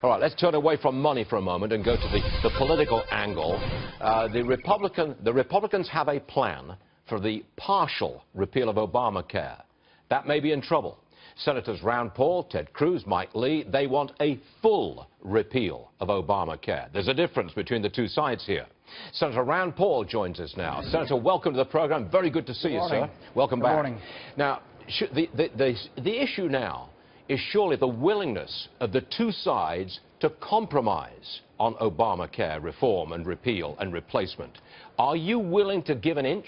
All right, let's turn away from money for a moment and go to the political angle. The Republicans have a plan for the partial repeal of Obamacare. That may be in trouble. Senators Rand Paul, Ted Cruz, Mike Lee, they want a full repeal of Obamacare. There's a difference between the two sides here. Senator Rand Paul joins us now. Senator, welcome to the program. Very good to see you, sir. Welcome back. Good morning. Now, the issue now is surely the willingness of the two sides to compromise on Obamacare reform and repeal and replacement. Are you willing to give an inch?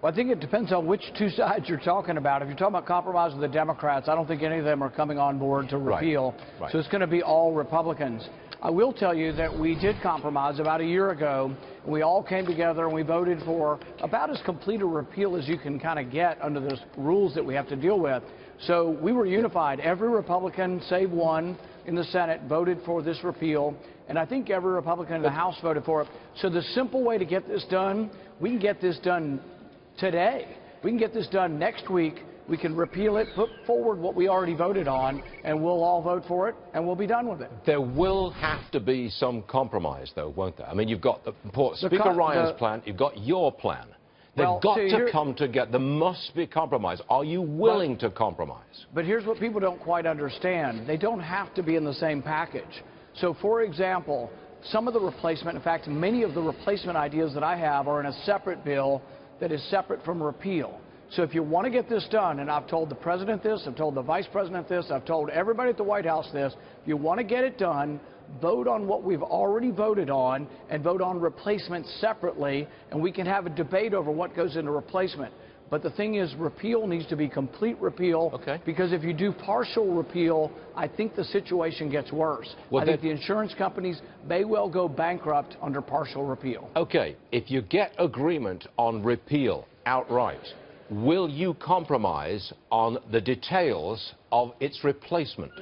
Well, I think it depends on which two sides you're talking about. If you're talking about compromise with the Democrats, I don't think any of them are coming on board to repeal. Right. So it's going to be all Republicans. I will tell you that we did compromise about a year ago. We all came together and we voted for about as complete a repeal as you can kind of get under the rules that we have to deal with. So we were unified. Every Republican, save one, in the Senate voted for this repeal, and I think every Republican in the House voted for it. So the simple way to get this done, we can get this done today. We can get this done next week. We can repeal it, put forward what we already voted on, and we'll all vote for it, and we'll be done with it. There will have to be some compromise, though, won't there? I mean, you've got Speaker Ryan's plan, you've got your plan. They've got to come together. There must be compromise. Are you willing to compromise? But here's what people don't quite understand. They don't have to be in the same package. So, for example, some of the replacement, in fact, many of the replacement ideas that I have are in a separate bill that is separate from repeal. So if you want to get this done, and I've told the President this, I've told the Vice President this, I've told everybody at the White House this, if you want to get it done, vote on what we've already voted on and vote on replacement separately, and we can have a debate over what goes into replacement. But the thing is, repeal needs to be complete repeal, because if you do partial repeal, I think the situation gets worse. I think the insurance companies may well go bankrupt under partial repeal. Okay, if you get agreement on repeal outright, will you compromise on the details of its replacement?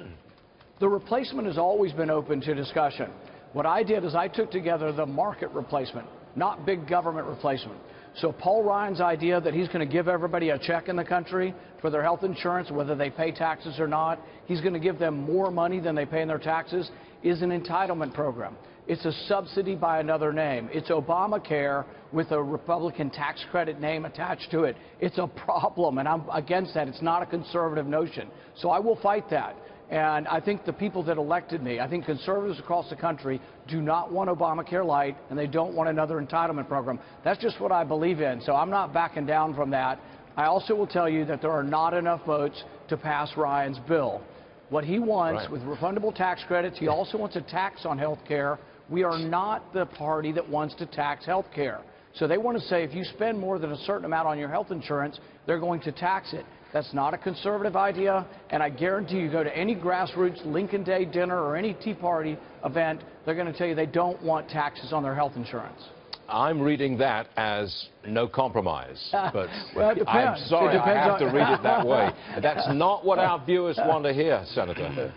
The replacement has always been open to discussion. What I did is I took together the market replacement, not big government replacement. So Paul Ryan's idea that he's going to give everybody a check in the country for their health insurance, whether they pay taxes or not, he's going to give them more money than they pay in their taxes, is an entitlement program. It's a subsidy by another name. It's Obamacare with a Republican tax credit name attached to it. It's a problem, and I'm against that. It's not a conservative notion. So I will fight that. And I think the people that elected me, I think conservatives across the country do not want Obamacare light, and they don't want another entitlement program. That's just what I believe in, so I'm not backing down from that. I also will tell you that there are not enough votes to pass Ryan's bill. What he wants with refundable tax credits, he also wants a tax on health care. We are not the party that wants to tax health care. So they want to say if you spend more than a certain amount on your health insurance, they're going to tax it. That's not a conservative idea, and I guarantee you go to any grassroots Lincoln Day dinner or any Tea Party event, they're going to tell you they don't want taxes on their health insurance. I'm reading that as no compromise, but well, it depends. I'm sorry, I have to read it that way. That's not what our viewers want to hear, Senator.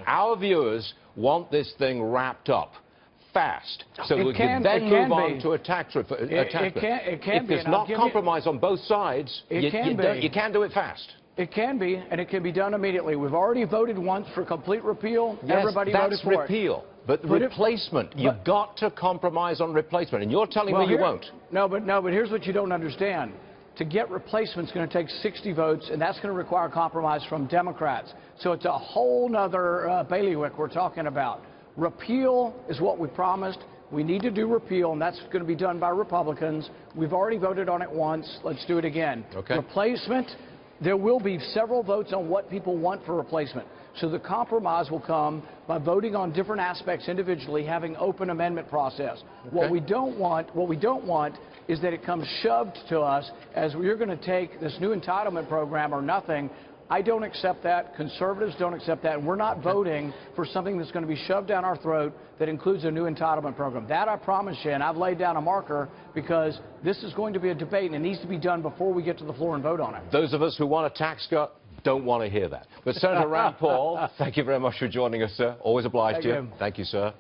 Our viewers want this thing wrapped up fast, so we can then move on to a tax referendum. If there's not compromise on both sides, you can do it fast. It can be, and it can be done immediately. We've already voted once for complete repeal. Yes, everybody voted for it. That's repeal. But replacement, you've got to compromise on replacement, and you're telling me you won't. No, but here's what you don't understand. To get replacement is going to take 60 votes, and that's going to require compromise from Democrats. So it's a whole other bailiwick we're talking about. Repeal is what we promised. We need to do repeal, and that's going to be done by Republicans. We've already voted on it once. Let's do it again. Replacement, there will be several votes on what people want for replacement. So the compromise will come by voting on different aspects individually, having open amendment process. What we don't want is that it comes shoved to us as we're going to take this new entitlement program or nothing. I don't accept that. Conservatives don't accept that. And we're not voting for something that's going to be shoved down our throat that includes a new entitlement program. That I promise you, and I've laid down a marker because this is going to be a debate and it needs to be done before we get to the floor and vote on it. Those of us who want a tax cut don't want to hear that. But Senator Rand Paul, thank you very much for joining us, sir. Always obliged to you. Thank you, sir.